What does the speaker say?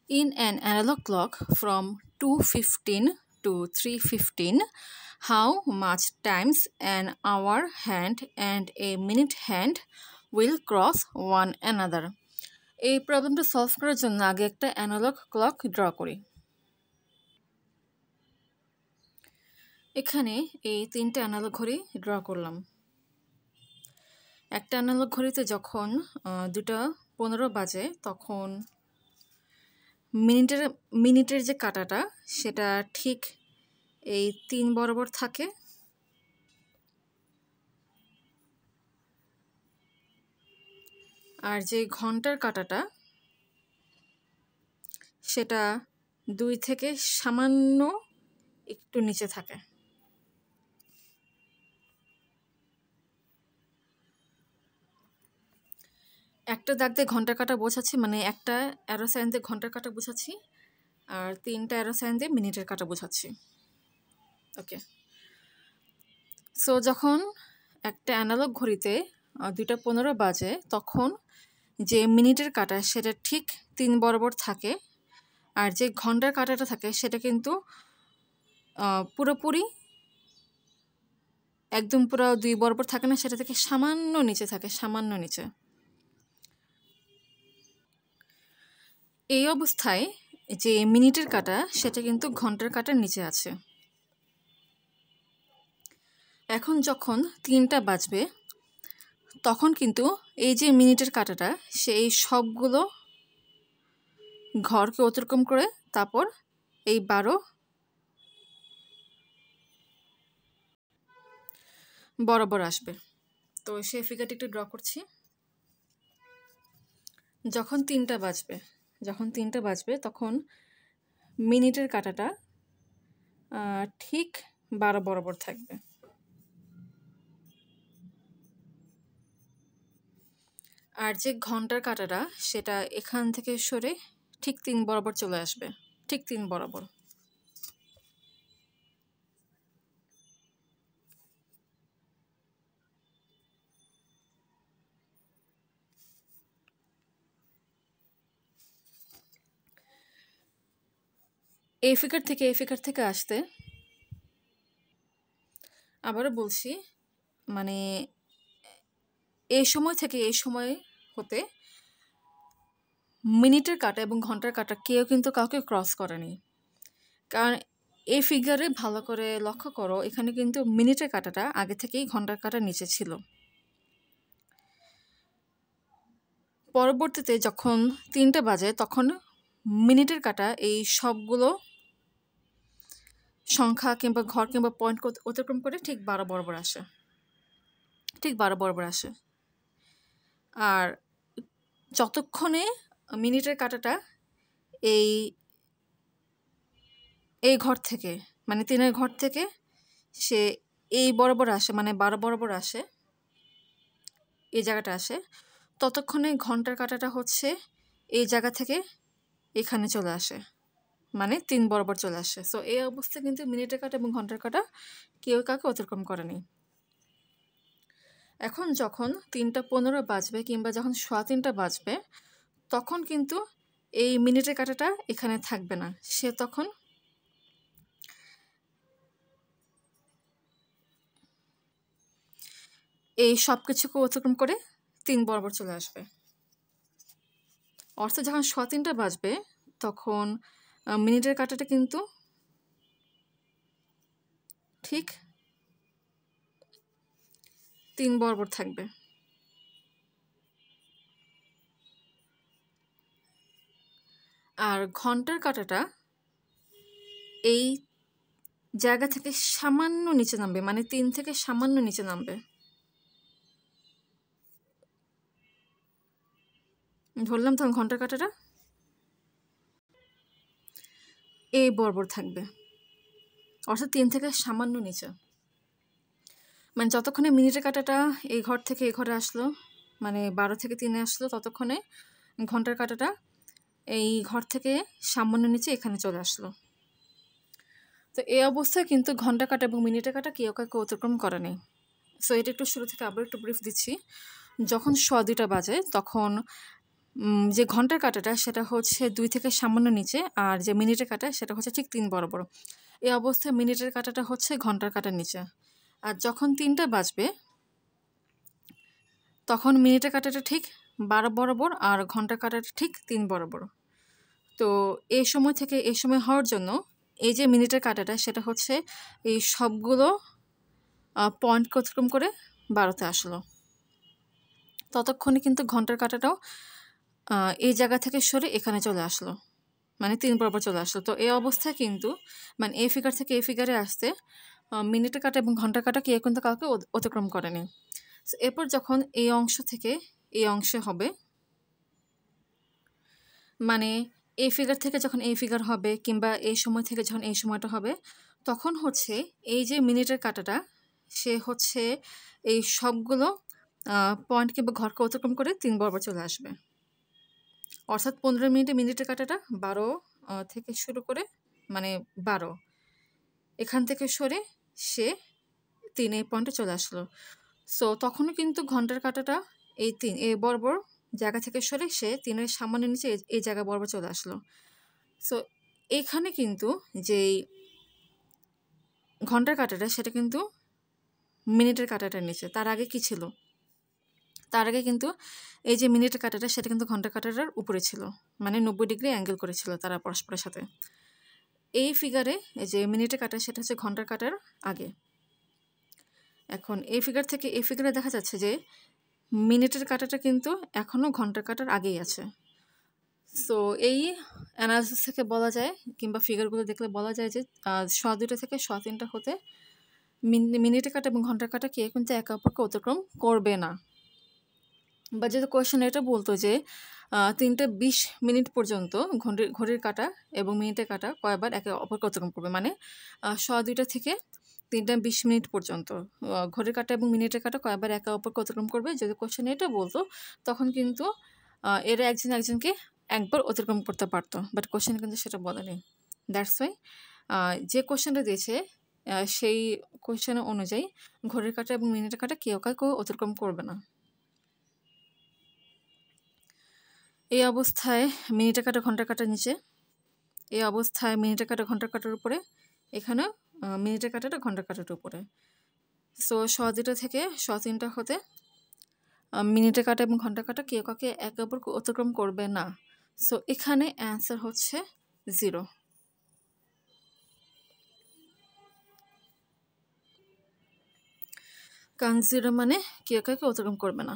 In an analog clock from 2:15 to 3:15, how much times an hour hand and a minute hand will cross one another? এই প্রবলেমটা solve করার জন্য আগে একটা analogue clock draw করি। এখানে এই তিনটে অ্যানালগ ঘড়ি ড্র করলাম। একটা অ্যানালগ ঘড়িতে যখন 2:15 বাজে তখন মিনিটের যে কাঁটাটা সেটা ঠিক এই 3 বরাবর থাকে। আর যে ঘন্টার কাঁটাটা সেটা 2 থেকে সামান্য একটু নিচে থাকে। একটা দাগ দিয়ে ঘন্টার কাঁটা বোঝাচ্ছি, মানে একটা অ্যারো সাইন দিয়ে ঘন্টার কাঁটা বোঝাচ্ছি, আর 3টা অ্যারো সাইন দিয়ে মিনিটের কাঁটা বোঝাচ্ছি। ওকে, সো যখন একটা অ্যানালগ ঘড়িতে 2:15 বাজে তখন যে মিনিটের কাঁটা সেটা ঠিক 3 বরাবর থাকে, আর যে ঘন্টার কাঁটাটা থাকে সেটা কিন্তু পুরোপুরি একদম পুরো 2 বরাবর থাকে না, সেটা থেকে সামান্য নিচে থাকে, সামান্য নিচে। এই অবস্থায় যে মিনিটের কাঁটা সেটা কিন্তু ঘন্টার কাঁটার নিচে আছে। এখন যখন 3টা বাজবে তখন কিন্তু এই যে মিনিটের কাঁটাটা সেই সবগুলো ঘরকে অতিক্রম করে তারপর এই 12 বরাবর আসবে। তো সেই ফিগারটি একটু ড্র করছি। যখন 3টা বাজবে তখন মিনিটের কাঁটাটা ঠিক 12 বরাবর থাকবে। আর যে ঘন্টার কাঁটাটা সেটা এখান থেকে সরে ঠিক 3 বরাবর চলে আসবে, ঠিক 3 বরাবর। এই ফিগার থেকে আসতে আবারও বলছি, মানে এই সময় থেকে এই সময় হতে মিনিটের কাঁটা এবং ঘন্টার কাঁটা কেউ কিন্তু কাউকে ক্রস করেনি। কারণ এই ফিগারে ভালো করে লক্ষ্য করো, এখানে কিন্তু মিনিটের কাঁটাটা আগে থেকেই ঘন্টার কাঁটার নিচে ছিল। পরবর্তীতে যখন 3টা বাজে তখন মিনিটের কাঁটা এই সবগুলো সংখ্যা কিংবা ঘর কিংবা পয়েন্ট অতিক্রম করে ঠিক 12 বরাবর আসে, ঠিক 12 বরাবর আসে। আর যতক্ষণে মিনিটের কাঁটাটা এই এই ঘর থেকে, মানে 3-এর ঘর থেকে সে এই বরাবর আসে, মানে 12 বরাবর আসে, এই জায়গাটা আসে, ততক্ষণে ঘন্টার কাঁটাটা হচ্ছে এই জায়গা থেকে এখানে চলে আসে, মানে 3 বরাবর চলে আসে। সো এই অবস্থায় কিন্তু মিনিটের কাঁটা এবং ঘন্টার কাঁটা কেউ কাউকে অতিক্রম করেনি। এখন যখন 3:15 বাজবে কিংবা যখন 3:15 বাজবে তখন কিন্তু এই মিনিটের কাঁটাটা এখানে থাকবে না, সে তখন এই সব কিছুকে অতিক্রম করে 3 বরাবর চলে আসবে। অর্থাৎ যখন 3:15 বাজবে তখন মিনিটের কাঁটাটা কিন্তু ঠিক 3 বরাবর থাকবে। আর ঘন্টার কাঁটাটা এই জায়গা থেকে সামান্য নিচে নামবে, মানে 3 থেকে সামান্য নিচে নামবে। ধরলাম তখন ঘন্টার কাঁটাটা এই বরাবর থাকবে, অর্থাৎ 3 থেকে সামান্য নিচে। মানে যতক্ষণে মিনিটের কাঁটাটা এই ঘর থেকে এই ঘরে আসলো, মানে 12 থেকে 3-এ আসলো, ততক্ষণে ঘন্টার কাঁটাটা এই ঘর থেকে সামান্য নিচে এখানে চলে আসলো। তো এই অবস্থায় কিন্তু ঘন্টা কাঁটা এবং মিনিটের কাঁটা কেউ কাউকে অতিক্রম করে নেই। সো এটা একটু শুরু থেকে আবার একটু ব্রিফ দিচ্ছি। যখন 2:15 বাজে তখন যে ঘন্টার কাঁটাটা সেটা হচ্ছে 2 থেকে সামান্য নিচে, আর যে মিনিটের কাঁটা সেটা হচ্ছে ঠিক 3 বরাবর। এই অবস্থায় মিনিটের কাঁটাটা হচ্ছে ঘন্টার কাঁটার নিচে। আর যখন 3টা বাজবে তখন মিনিটের কাঁটাটা ঠিক 12 বরাবর আর ঘন্টার কাঁটাটা ঠিক 3 বরাবর। তো এই সময় থেকে এই সময় হওয়ার জন্য এই যে মিনিটের কাঁটাটা সেটা হচ্ছে এই সবগুলো পয়েন্টকে অতিক্রম করে 12তে আসলো। ততক্ষণে কিন্তু ঘন্টার কাঁটাটাও এই জায়গা থেকে সরে এখানে চলে আসলো, মানে 3 বরাবর চলে আসলো। তো এই অবস্থায় কিন্তু মানে এই ফিগার থেকে এই ফিগারে আসতে মিনিটের কাঁটা এবং ঘন্টার কাঁটা কেউ কিন্তু কাউকে অতিক্রম করেনি। সো এরপর যখন এই অংশ থেকে এই অংশে হবে, মানে এই ফিগার থেকে যখন এই ফিগার হবে কিংবা এই সময় থেকে যখন এই সময়টা হবে, তখন হচ্ছে এই যে মিনিটের কাঁটাটা সে হচ্ছে এই সবগুলো পয়েন্ট কিংবা ঘরকে অতিক্রম করে 3 বরাবর চলে আসবে। অর্থাৎ 15 মিনিটে মিনিটের কাঁটাটা 12 থেকে শুরু করে মানে 12 এখান থেকে সরে সে 3 এই পয়েন্টে চলে আসলো। সো তখনও কিন্তু ঘন্টার কাঁটাটা এই 3 এই বরাবর জায়গা থেকে সরে সে 3-এর সামান্য নিচে এই জায়গা বরাবর চলে আসলো। সো এখানে কিন্তু যেই ঘন্টার কাঁটাটা সেটা কিন্তু মিনিটের কাঁটাটার নিচে। তার আগে কি ছিল? তার আগে কিন্তু এই যে মিনিটের কাঁটাটা সেটা কিন্তু ঘন্টার কাঁটাটার উপরে ছিল, মানে 90 ডিগ্রি অ্যাঙ্গেল করেছিল তারা পরস্পরের সাথে। এই ফিগারে এই যে মিনিটের কাঁটা সেটা হচ্ছে ঘন্টার কাঁটার আগে। এখন এই ফিগার থেকে এই ফিগারে দেখা যাচ্ছে যে মিনিটের কাঁটাটা কিন্তু এখনও ঘন্টার কাঁটার আগেই আছে। সো এই অ্যানালাইসিস থেকে বলা যায় কিংবা ফিগারগুলো দেখলে বলা যায় যে 2:00 থেকে 3:00 হতে মিনিটের কাঁটা এবং ঘন্টার কাঁটা কেউ কিন্তু একে অপরকে অতিক্রম করবে না। বা যদি কোয়েশ্চেন এটা বলতো যে 3:20 মিনিট পর্যন্ত ঘড়ির কাঁটা এবং মিনিটের কাঁটা কয়বার একে অপরকে অতিক্রম করবে, মানে 2:00 থেকে 3:20 মিনিট পর্যন্ত ঘড়ির কাঁটা এবং মিনিটের কাঁটা কয়বার একে অপরকে অতিক্রম করবে, যদি কোয়েশ্চেন এটা বলতো তখন কিন্তু এরা একজন একজনকে একবার অতিক্রম করতে পারতো। বাট কোয়েশ্চেন কিন্তু সেটা বলেনি। দ্যাটস ওয়াই যে কোয়েশ্চেনটা দিয়েছে সেই কোয়েশ্চেনের অনুযায়ী ঘড়ির কাঁটা এবং মিনিটের কাঁটা কেউ কাউকে অতিক্রম করবে না। এই অবস্থায় মিনিটের কাঁটা ঘন্টার কাঁটার নিচে, এই অবস্থায় মিনিটের কাঁটা ঘন্টার কাঁটার উপরে, এখানে মিনিটের কাঁটাটা ঘন্টার কাঁটার উপরে। সো 2:00 থেকে 3:00 হতে মিনিটের কাঁটা এবং ঘন্টার কাঁটা কেউ কাউকে একে অপরকে অতিক্রম করবে না। সো এখানে অ্যান্সার হচ্ছে 0, কারণ 0 মানে কেউ কাউকে অতিক্রম করবে না।